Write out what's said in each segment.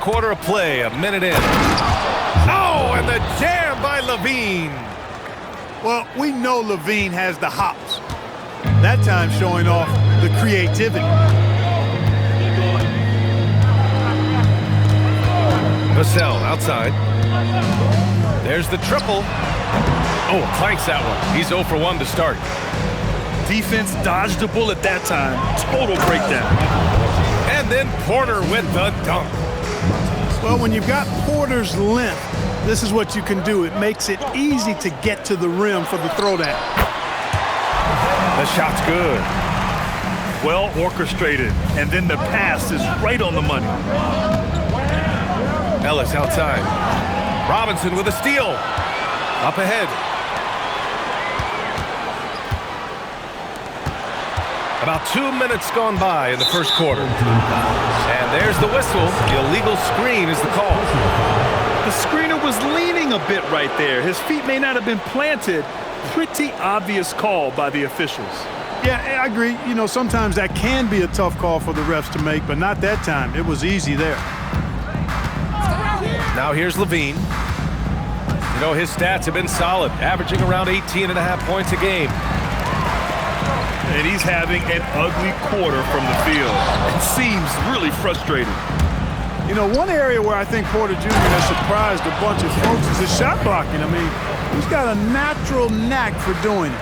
quarter of play, a minute in. Oh, and the jam by Levine. Well, we know Levine has the hops. That time showing off the creativity. Vassell outside. There's the triple. Oh, clanks that one. He's 0 for 1 to start. Defense dodged a bullet that time. Total breakdown. And then Porter with the dunk. Well, when you've got Porter's length, this is what you can do. It makes it easy to get to the rim for the throwdown. The shot's good. Well orchestrated. And then the pass is right on the money. Ellis outside. Robinson with a steal. Up ahead. About 2 minutes gone by in the first quarter. And there's the whistle. The illegal screen is the call. The screener was leaning a bit right there. His feet may not have been planted. Pretty obvious call by the officials. Yeah, I agree. You know, sometimes that can be a tough call for the refs to make, but not that time. It was easy there. Now here's Levine. You know, his stats have been solid, averaging around 18.5 points a game. And he's having an ugly quarter from the field. It seems really frustrating. You know, one area where I think Porter Jr. has surprised a bunch of folks is his shot blocking. I mean, he's got a natural knack for doing it.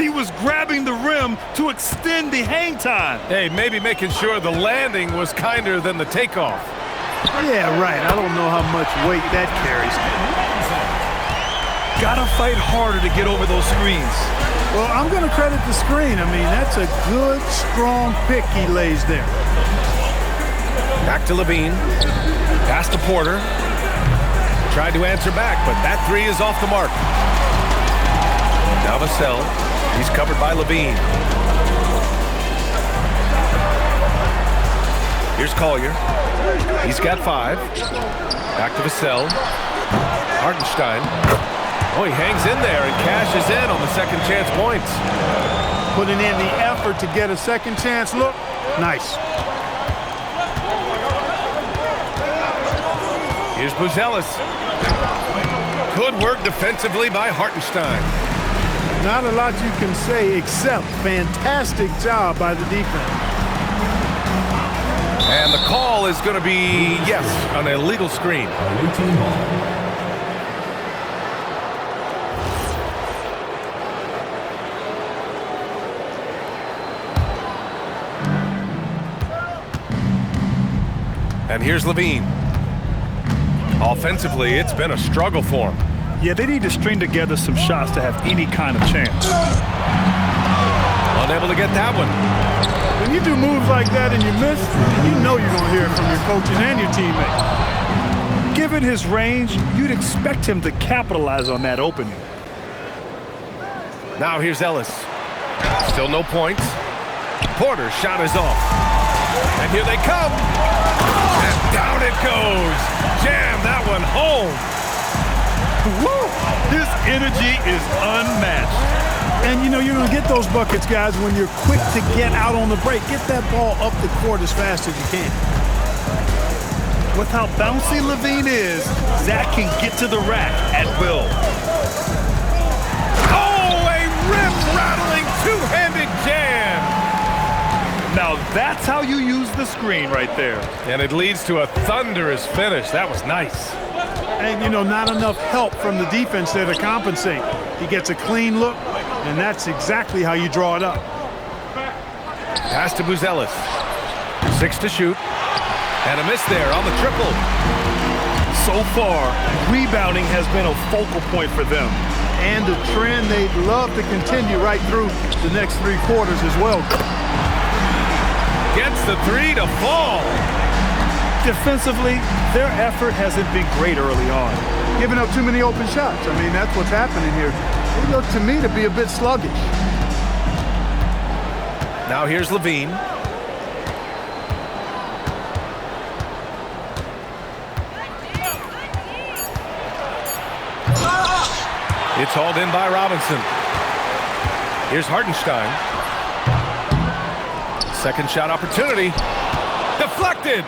He was grabbing the rim to extend the hang time. Hey, maybe making sure the landing was kinder than the takeoff. Yeah, right. I don't know how much weight that carries. Gotta fight harder to get over those screens. Well, I'm going to credit the screen. I mean, that's a good, strong pick he lays there. Back to Levine. Pass to Porter. Tried to answer back, but that three is off the mark. Now Vassell. He's covered by Levine. Here's Collier. He's got 5. Back to Vassell. Hartenstein. Oh, he hangs in there and cashes in on the second chance points. Putting in the effort to get a second chance look. Nice. Here's Buzelis. Good work defensively by Hartenstein. Not a lot you can say except fantastic job by the defense. And the call is going to be, yes, an illegal screen. And here's Levine. Offensively, it's been a struggle for him. Yeah, they need to string together some shots to have any kind of chance. Unable to get that one. When you do moves like that and you miss, you know you're going to hear it from your coaches and your teammates. Given his range, you'd expect him to capitalize on that opening. Now here's Ellis. Still no points. Porter's shot is off. And here they come. And down it goes. Jam that one home. Woo! His energy is unmatched. And, you know, you're going to get those buckets, guys, when you're quick to get out on the break. Get that ball up the court as fast as you can. With how bouncy Levine is, Zach can get to the rack at will. Oh, a rip-rattling two-handed jam. Now that's how you use the screen right there. And it leads to a thunderous finish. That was nice. And, you know, not enough help from the defense there to compensate. He gets a clean look, and that's exactly how you draw it up. Pass to Buzelis. 6 to shoot. And a miss there on the triple. So far, rebounding has been a focal point for them. And a trend they'd love to continue right through the next 3 quarters as well. Gets the 3 to fall. Defensively, their effort hasn't been great early on. Giving up too many open shots. I mean, that's what's happening here. They look to me to be a bit sluggish. Now here's Levine. It's hauled in by Robinson. Here's Hartenstein. Second shot opportunity. Deflected.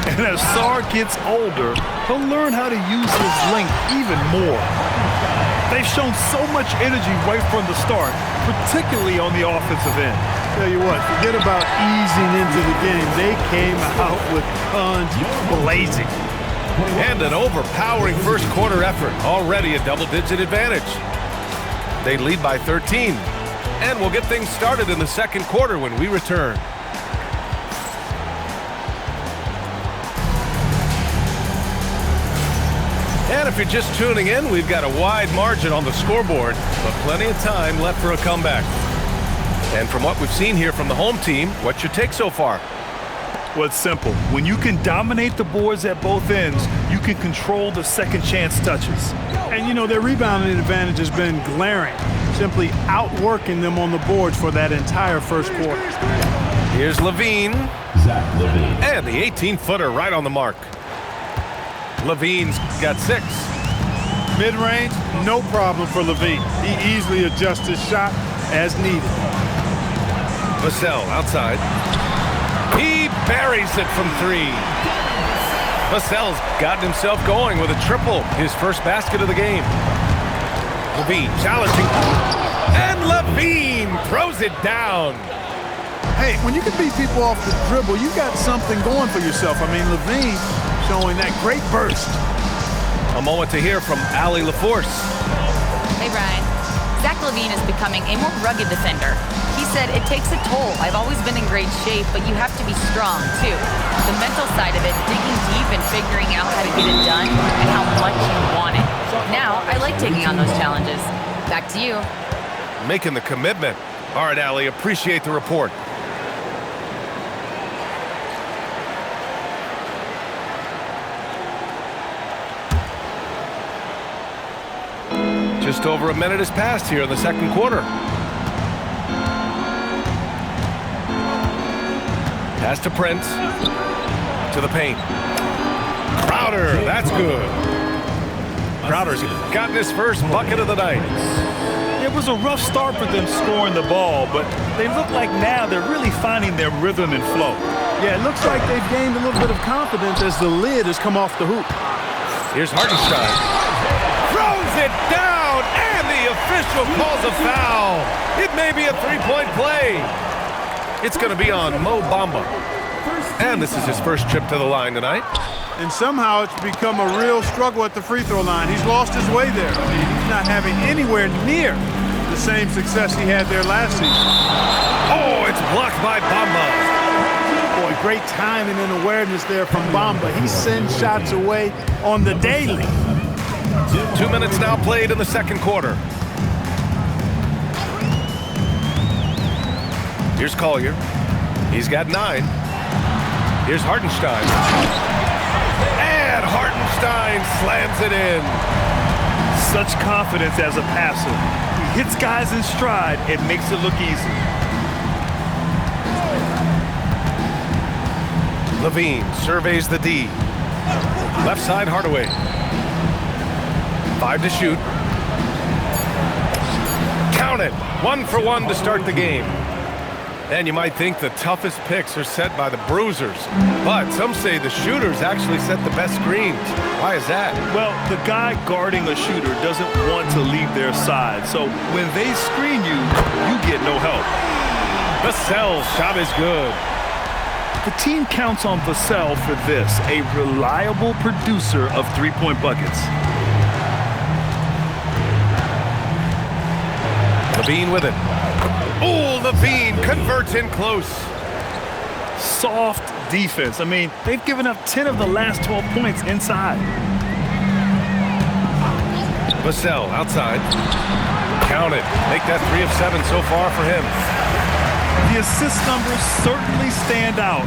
And as Sarr gets older, he'll learn how to use his length even more. They've shown so much energy right from the start, particularly on the offensive end. Tell you what, forget about easing into the game. They came out with guns blazing. And an overpowering first quarter effort. Already a double-digit advantage. They lead by 13. And we'll get things started in the second quarter when we return. And if you're just tuning in, we've got a wide margin on the scoreboard, but plenty of time left for a comeback. And from what we've seen here from the home team, what's your take so far? Well, it's simple. When you can dominate the boards at both ends, you can control the second chance touches. And, you know, their rebounding advantage has been glaring, simply outworking them on the boards for that entire first quarter. Here's Levine. Zach Levine. And the 18-footer right on the mark. Levine's got 6. Mid-range, no problem for Levine. He easily adjusts his shot as needed. Vassell outside. He buries it from 3. Vassell's gotten himself going with a triple, his first basket of the game. Levine challenging. And Levine throws it down. Hey, when you can beat people off the dribble, you got something going for yourself. I mean, Levine showing that great burst. A moment to hear from Allie LaForce. Hey, Brian. Zach Levine is becoming a more rugged defender. He said it takes a toll. I've always been in great shape, but you have to be strong, too. The mental side of it, digging deep and figuring out how to get it done and how much you want it. Now, I like taking on those challenges. Back to you. Making the commitment. All right, Allie, appreciate the report. Just over a minute has passed here in the second quarter. Pass to Prince. To the paint. Crowder, that's good. Crowder's gotten his first bucket of the night. It was a rough start for them scoring the ball, but they look like now they're really finding their rhythm and flow. Yeah, it looks like they've gained a little bit of confidence as the lid has come off the hoop. Here's Hartenstein. Throws it down, and the official calls a foul. It may be a three-point play. It's going to be on Mo Bamba. And this is his first trip to the line tonight. And somehow it's become a real struggle at the free throw line. He's lost his way there. I mean, he's not having anywhere near the same success he had there last season. Oh, it's blocked by Bamba. Boy, great timing and awareness there from Bamba. He sends shots away on the daily. 2 minutes now played in the second quarter. Here's Collier. He's got 9. Here's Hartenstein. And Hartenstein slams it in. Such confidence as a passer. He hits guys in stride and makes it look easy. Levine surveys the D. Left side, Hardaway. 5 to shoot. Count it. 1 for 1 to start the game. And you might think the toughest picks are set by the bruisers, but some say the shooters actually set the best screens. Why is that? Well, the guy guarding a shooter doesn't want to leave their side, so when they screen you, you get no help. Vassell's shot is good. The team counts on Vassell for this, a reliable producer of three-point buckets. Levine with it. Oh, Levine converts in close. Soft defense. I mean, they've given up 10 of the last 12 points inside. Vassell outside. Count it. Make that 3 of 7 so far for him. The assist numbers certainly stand out.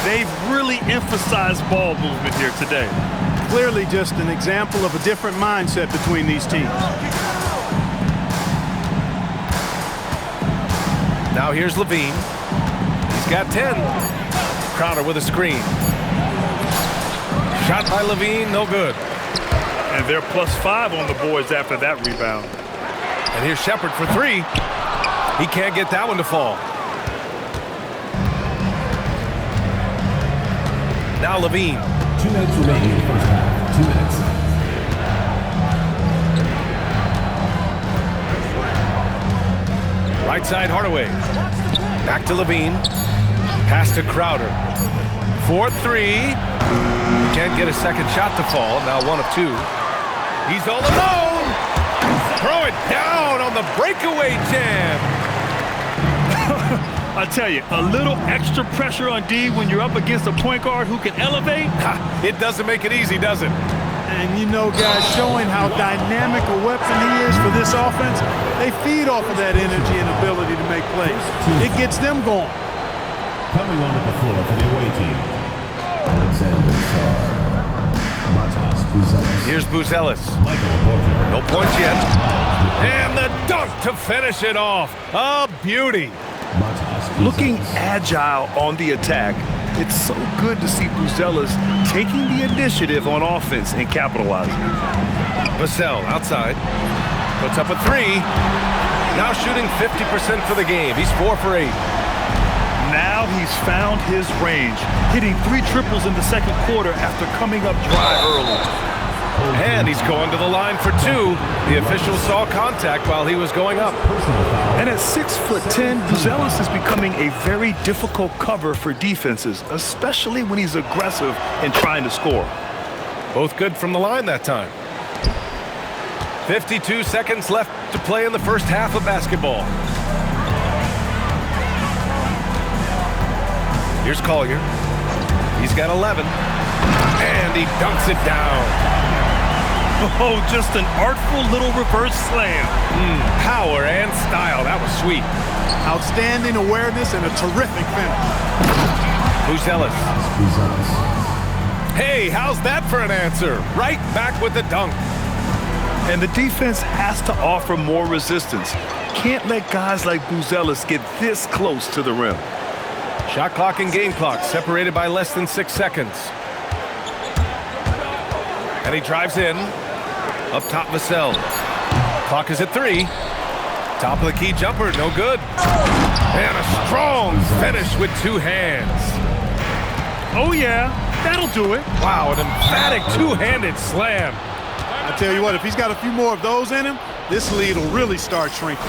They've really emphasized ball movement here today. Clearly just an example of a different mindset between these teams. Now here's Levine. He's got 10. Crowder with a screen. Shot by Levine, no good. And they're +5 on the boards after that rebound. And here's Shepard for 3. He can't get that one to fall. Now Levine. 2 minutes remaining in the first half. 2 minutes. Right side Hardaway. Back to Levine. Pass to Crowder. 4-3. Can't get a second shot to fall. Now 1 of 2. He's all alone. Throw it down on the breakaway jam. I tell you, a little extra pressure on D when you're up against a point guard who can elevate. It doesn't make it easy, does it? And you know, guys, showing how dynamic a weapon he is for this offense, they feed off of that energy and ability to make plays. It gets them going. Coming onto the floor for the away team. Alexander Sarr. Matas Buzelis. Here's Buzelis. Michael Porter. No points yet. And the dunk to finish it off. A beauty. Matas Buzelis. Looking agile on the attack, it's so good to see Buzelis taking the initiative on offense and capitalizing. Vassell outside. Puts up a 3. Now shooting 50% for the game. He's 4 for 8. Now he's found his range, hitting 3 triples in the second quarter after coming up dry early. And he's going to the line for 2. The official saw contact while he was going up. And at 6'10", Buzelis is becoming a very difficult cover for defenses, especially when he's aggressive and trying to score. Both good from the line that time. 52 seconds left to play in the first half of basketball. Here's Collier. He's got 11. And he dunks it down. Oh, just an artful little reverse slam. Power and style. That was sweet. Outstanding awareness and a terrific finish. Buzelis. Buzelis. Hey, how's that for an answer? Right back with the dunk. And the defense has to offer more resistance. Can't let guys like Buzelis get this close to the rim. Shot clock and game clock separated by less than 6 seconds. And he drives in. Up top, Vassell. Clock is at 3. Top of the key jumper, no good. And a strong finish with 2 hands. Oh, yeah, that'll do it. Wow, an emphatic 2-handed slam. I tell you what, if he's got a few more of those in him, this lead will really start shrinking.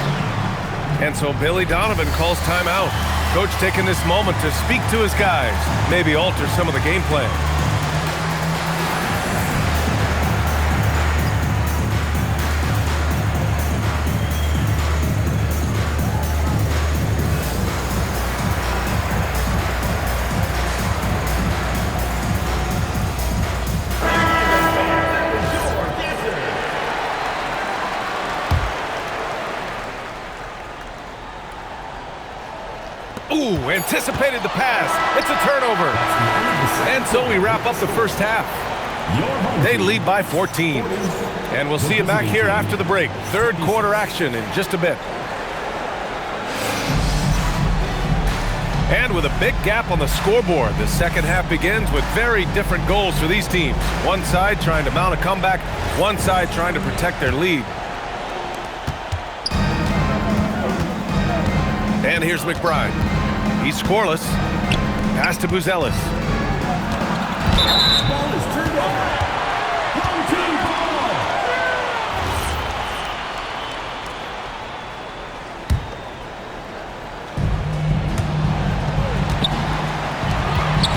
And so Billy Donovan calls timeout. Coach taking this moment to speak to his guys, maybe alter some of the game plan. Ooh, anticipated the pass. It's a turnover. And so we wrap up the first half. They lead by 14. And we'll see you back here after the break. Third quarter action in just a bit. And with a big gap on the scoreboard, the second half begins with very different goals for these teams. One side trying to mount a comeback, one side trying to protect their lead. And here's McBride. He's scoreless. Pass to Buzelis. Ball is turned over. Home team ball.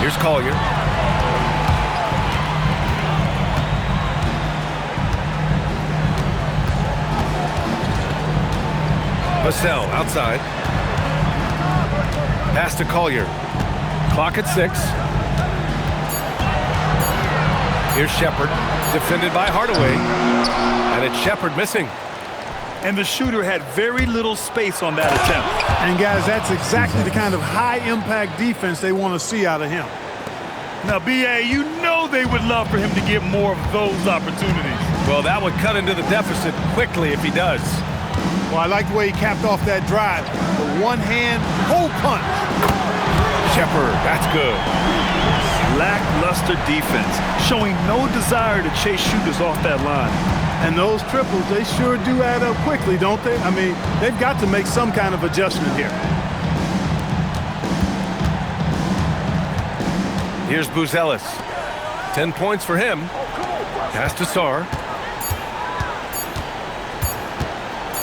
Here's Collier. Vassell outside. Pass to Collier. Clock at 6. Here's Shepard, defended by Hardaway. And it's Shepard missing. And the shooter had very little space on that attempt. And guys, that's exactly the kind of high-impact defense they want to see out of him. Now, B.A., you know they would love for him to get more of those opportunities. Well, that would cut into the deficit quickly if he does. Well, I like the way he capped off that drive. The one-hand hole punch. Shepard, that's good. Lackluster defense, showing no desire to chase shooters off that line. And those triples, they sure do add up quickly, don't they? I mean, they've got to make some kind of adjustment here. Here's Buzelis. 10 points for him. Pass to Sarr.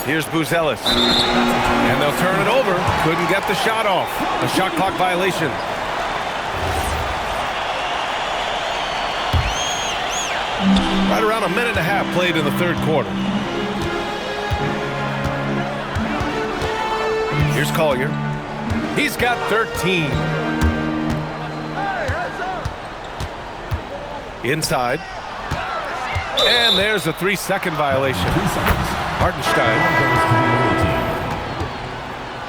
Here's Buzelis. And they'll turn it over. Couldn't get the shot off. A shot clock violation. Right around a minute and a half played in the third quarter. Here's Collier. He's got 13. Inside. And there's a 3-second violation. Hartenstein.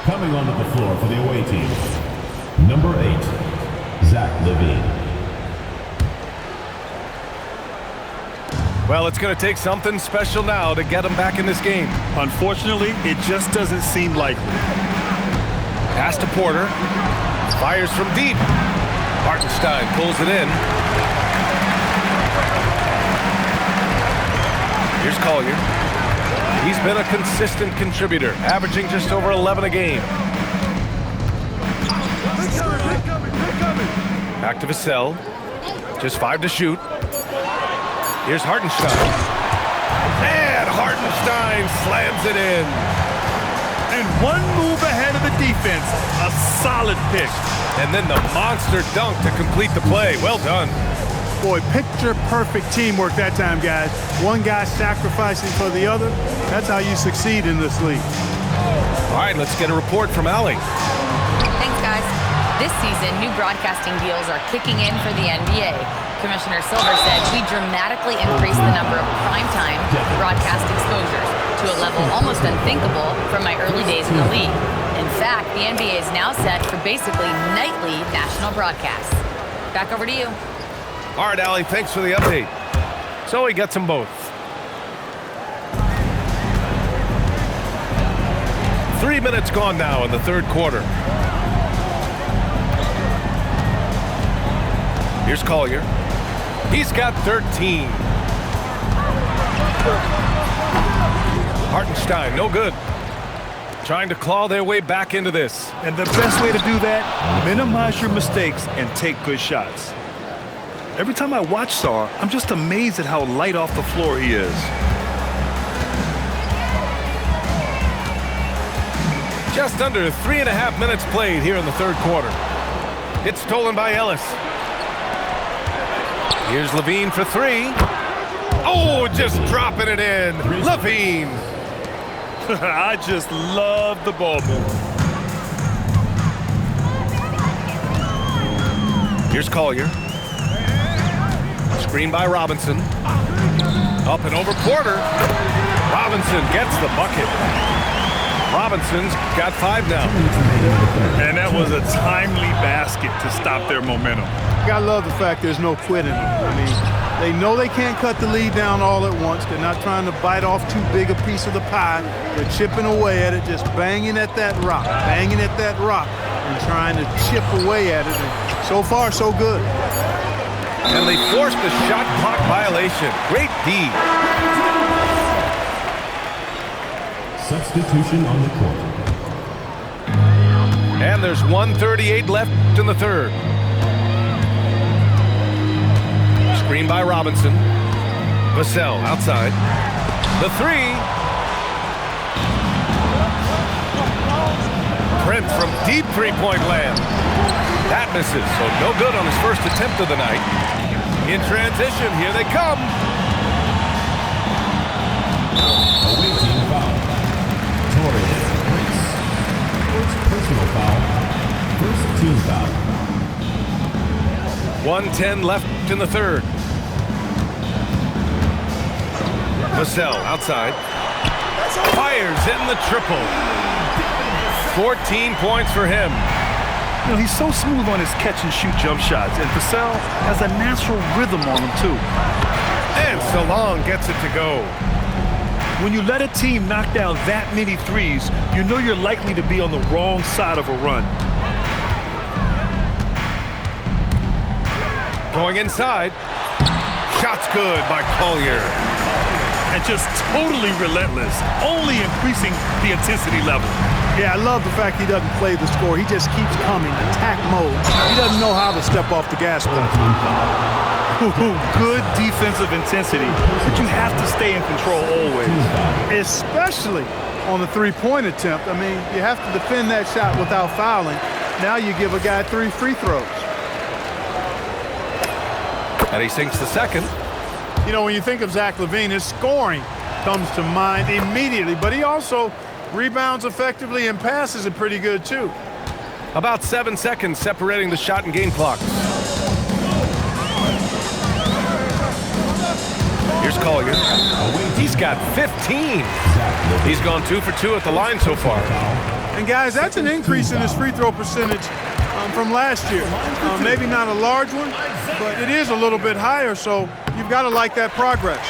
Coming onto the floor for the away team, number 8, Zach LaVine. Well, it's going to take something special now to get him back in this game. Unfortunately, it just doesn't seem likely. Pass to Porter. Fires from deep. Hartenstein pulls it in. Here's Collier. He's been a consistent contributor, averaging just over 11 a game. Back to Vassell. Just 5 to shoot. Here's Hartenstein. And Hartenstein slams it in. And one move ahead of the defense. A solid pick. And then the monster dunk to complete the play. Well done. Boy, picture-perfect teamwork that time, guys. One guy sacrificing for the other. That's how you succeed in this league. All right, let's get a report from Allie. Thanks, guys. This season, new broadcasting deals are kicking in for the NBA. Commissioner Silver said we dramatically increased the number of primetime broadcast exposures to a level almost unthinkable from my early days in the league. In fact, the NBA is now set for basically nightly national broadcasts. Back over to you. All right, Allie, thanks for the update. So he gets them both. 3 minutes gone now in the third quarter. Here's Collier. He's got 13. Hartenstein, no good. Trying to claw their way back into this. And the best way to do that, minimize your mistakes and take good shots. Every time I watch Sarr, I'm just amazed at how light off the floor he is. Just under 3.5 minutes played here in the third quarter. It's stolen by Ellis. Here's LaVine for 3. Oh, just dropping it in. LaVine. I just love the ball movement. Here's Collier. Screen by Robinson. Up and over Porter. Robinson gets the bucket. Robinson's got 5 now. And that was a timely basket to stop their momentum. I love the fact there's no quitting. I mean, they know they can't cut the lead down all at once. They're not trying to bite off too big a piece of the pie. They're chipping away at it, just banging at that rock, and trying to chip away at it. And so far, so good. And they forced the shot clock violation. Great D. Substitution on the court. And there's 1:38 left in the third. Screen by Robinson. Vassell outside. The 3. Prince from deep three-point land. That misses, so no good on his first attempt of the night. In transition, here they come. Away team foul. Torres, Prince. First personal foul. First team foul. 1:10 left in the third. Vassell outside. Fires in the triple. 14 points for him. You know, he's so smooth on his catch-and-shoot jump shots, and Vassell has a natural rhythm on him, too. And Salong gets it to go. When you let a team knock down that many threes, you know you're likely to be on the wrong side of a run. Going inside. Shot's good by Collier. And just totally relentless, only increasing the intensity level. Yeah, I love the fact he doesn't play the score. He just keeps coming, attack mode. He doesn't know how to step off the gas pedal. Good defensive intensity, but you have to stay in control always. Especially on the three-point attempt. I mean, you have to defend that shot without fouling. Now you give a guy 3 free throws. And he sinks the second. You know, when you think of Zach LaVine, his scoring comes to mind immediately, but he also rebounds effectively and passes it pretty good, too. About 7 seconds separating the shot and game clock. Here's Collier. He's got 15. He's gone 2 for 2 at the line so far. And guys, that's an increase in his free throw percentage from last year. Maybe not a large one, but it is a little bit higher, so you've got to like that progress.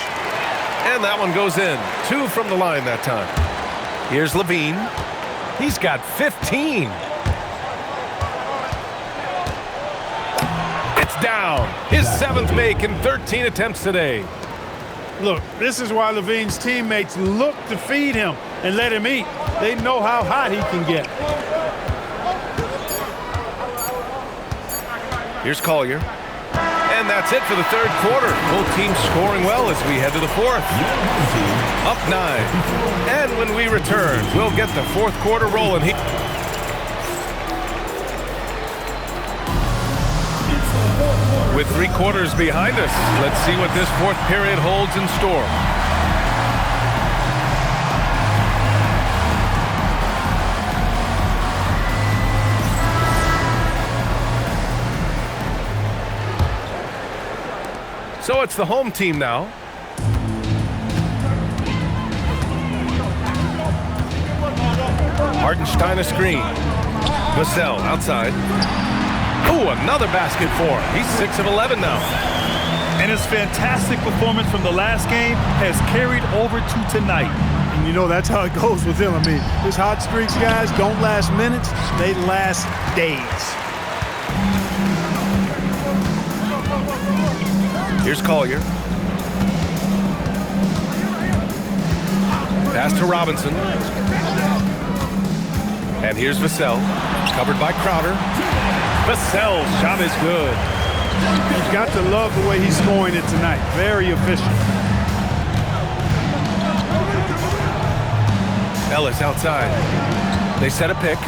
And that one goes in. 2 from the line that time. Here's LaVine. He's got 15. It's down. His 7th make in 13 attempts today. Look, this is why LaVine's teammates look to feed him and let him eat. They know how hot he can get. Here's Collier. And that's it for the third quarter. Both teams scoring well as we head to the fourth. Up 9. And when we return, we'll get the fourth quarter rolling. With 3 quarters behind us, let's see what this fourth period holds in store. So it's the home team now. Hartenstein a screen. Vassell outside. Ooh, another basket for him. He's 6 of 11 now. And his fantastic performance from the last game has carried over to tonight. And you know, that's how it goes with him. I mean, his hot streaks, guys, don't last minutes. They last days. Here's Collier. Pass to Robinson. And here's Vassell. Covered by Crowder. Vassell's shot is good. You've got to love the way he's scoring it tonight. Very efficient. Ellis outside. They set a pick.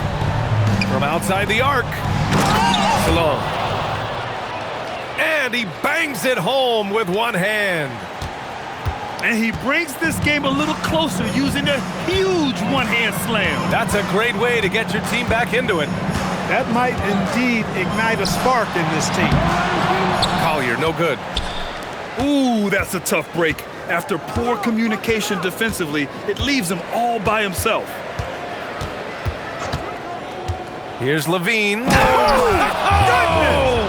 From outside the arc. Salon. And he bangs it home with one hand. And he brings this game a little closer using a huge one-hand slam. That's a great way to get your team back into it. That might indeed ignite a spark in this team. Collier, no good. Ooh, that's a tough break. After poor communication defensively, it leaves him all by himself. Here's LaVine. Goodness!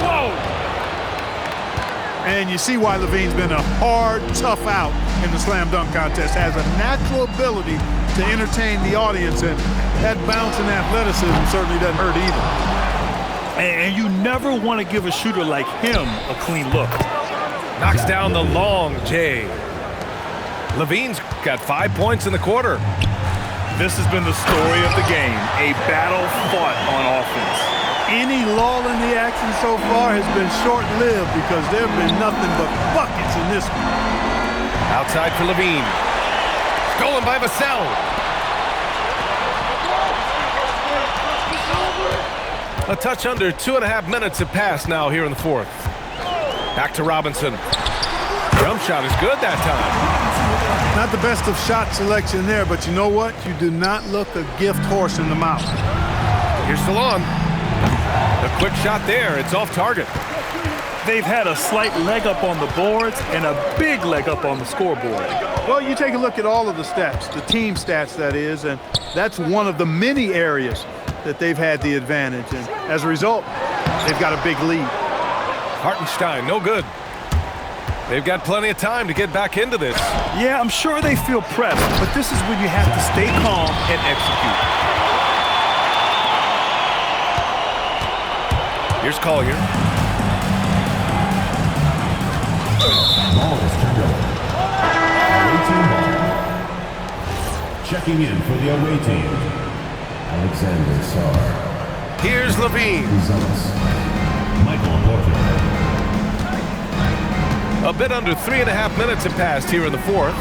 Whoa! And you see why LaVine's been a hard, tough out in the slam dunk contest. Has a natural ability to entertain the audience, and that bounce and athleticism certainly doesn't hurt either. And you never want to give a shooter like him a clean look. Knocks down the long J. LaVine's got 5 points in the quarter. This has been the story of the game, a battle fought on offense. Any lull in the action so far has been short-lived because there have been nothing but buckets in this one. Outside for LaVine. Stolen by Vassell. A touch under 2.5 minutes have passed now here in the fourth. Back to Robinson. Jump shot is good that time. Not the best of shot selection there, but you know what? You do not look a gift horse in the mouth. Here's Salon. A quick shot there. It's off target. They've had a slight leg up on the boards and a big leg up on the scoreboard. Well, you take a look at all of the stats, the team stats that is, and that's one of the many areas that they've had the advantage. And as a result, they've got a big lead. Hartenstein, no good. They've got plenty of time to get back into this. Yeah, I'm sure they feel pressed, but this is when you have to stay calm and execute. Here's Collier. Ball is turned over. Away team ball. Checking in for the away team. Alexander Sarr. Here's Levine. Results. Michael Porter. A bit under 3.5 minutes have passed here in the fourth.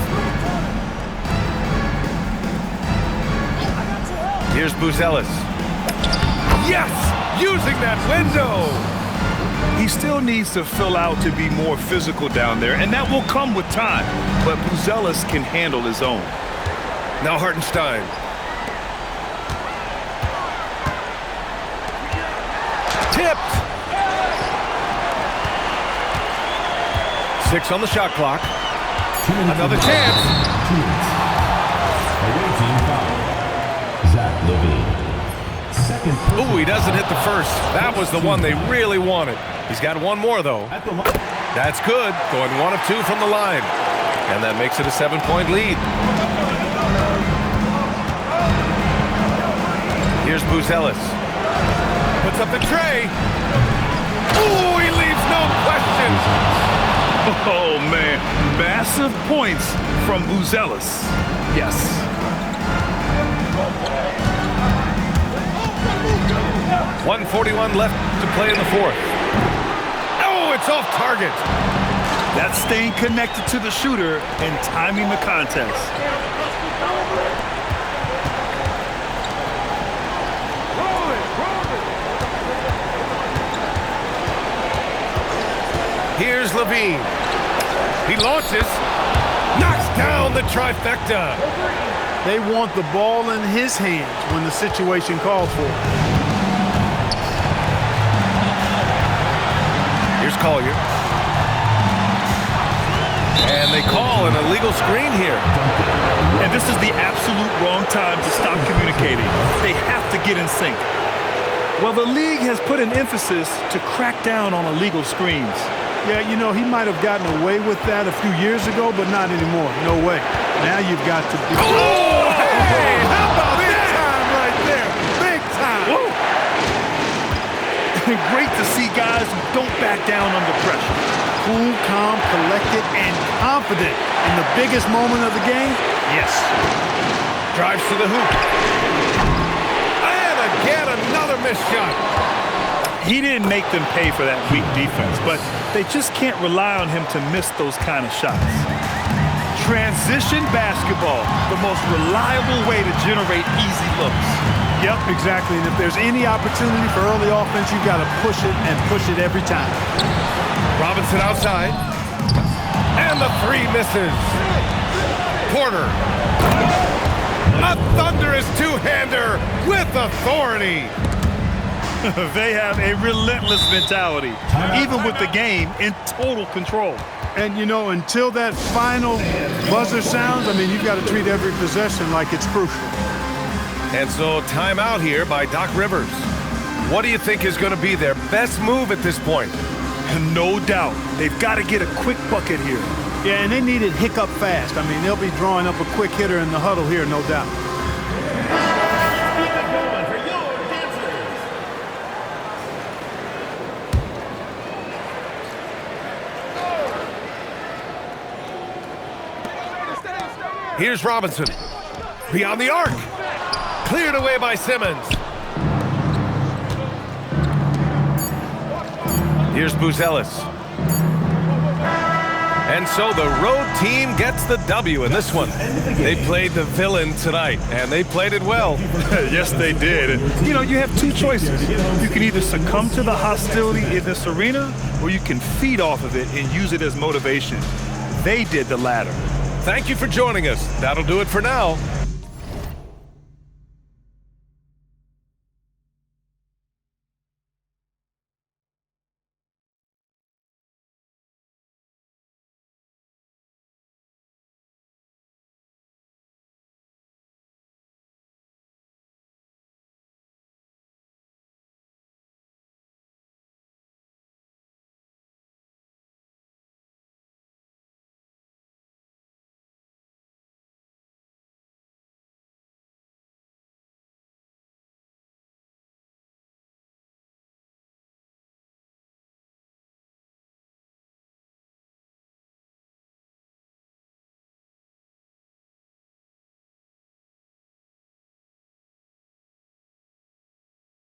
Here's Buzelis. Yes! Using that window! He still needs to fill out to be more physical down there, and that will come with time. But Buzelis can handle his own. Now Hartenstein. Tipped! 6 on the shot clock. Another chance. Away team foul. Zach Levine. Second. Ooh, he doesn't hit the first. That was the one they really wanted. He's got one more, though. That's good. Going 1 of 2 from the line. And that makes it a 7-point lead. Here's Buzelis. Puts up the tray. Ooh, he leaves no question. Oh, man. Massive points from Buzelis. Yes. .141 left to play in the fourth. Oh, it's off target. That's staying connected to the shooter and timing the contest. Here's Levine. He launches. Knocks down the trifecta. They want the ball in his hands when the situation calls for it. Here's Collier. And they call an illegal screen here. And this is the absolute wrong time to stop communicating. They have to get in sync. Well, the league has put an emphasis to crack down on illegal screens. Yeah, you know, he might have gotten away with that a few years ago, but not anymore. No way. Now you've got to be... Oh, hey! How about big time right there? Big time! Whoa. Great to see guys who don't back down under pressure. Cool, calm, collected, and confident in the biggest moment of the game? Yes. Drives to the hoop. And again, another missed shot. He didn't make them pay for that weak defense, but they just can't rely on him to miss those kind of shots. Transition basketball, the most reliable way to generate easy looks. Yep, exactly. And if there's any opportunity for early offense, you've got to push it and push it every time. Robinson outside. And the three misses. Porter. A thunderous two-hander with authority. They have a relentless mentality, even with the game in total control. And, you know, until that final buzzer sounds, I mean, you've got to treat every possession like it's crucial. And so timeout here by Doc Rivers. What do you think is going to be their best move at this point? No doubt. They've got to get a quick bucket here. Yeah, and they need it hiccup fast. I mean, they'll be drawing up a quick hitter in the huddle here, no doubt. Here's Robinson. Beyond the arc. Cleared away by Simmons. Here's Buzelis. And so the road team gets the W in this one. They played the villain tonight, and they played it well. Yes, they did. And, you know, you have two choices. You can either succumb to the hostility in this arena, or you can feed off of it and use it as motivation. They did the latter. Thank you for joining us. That'll do it for now.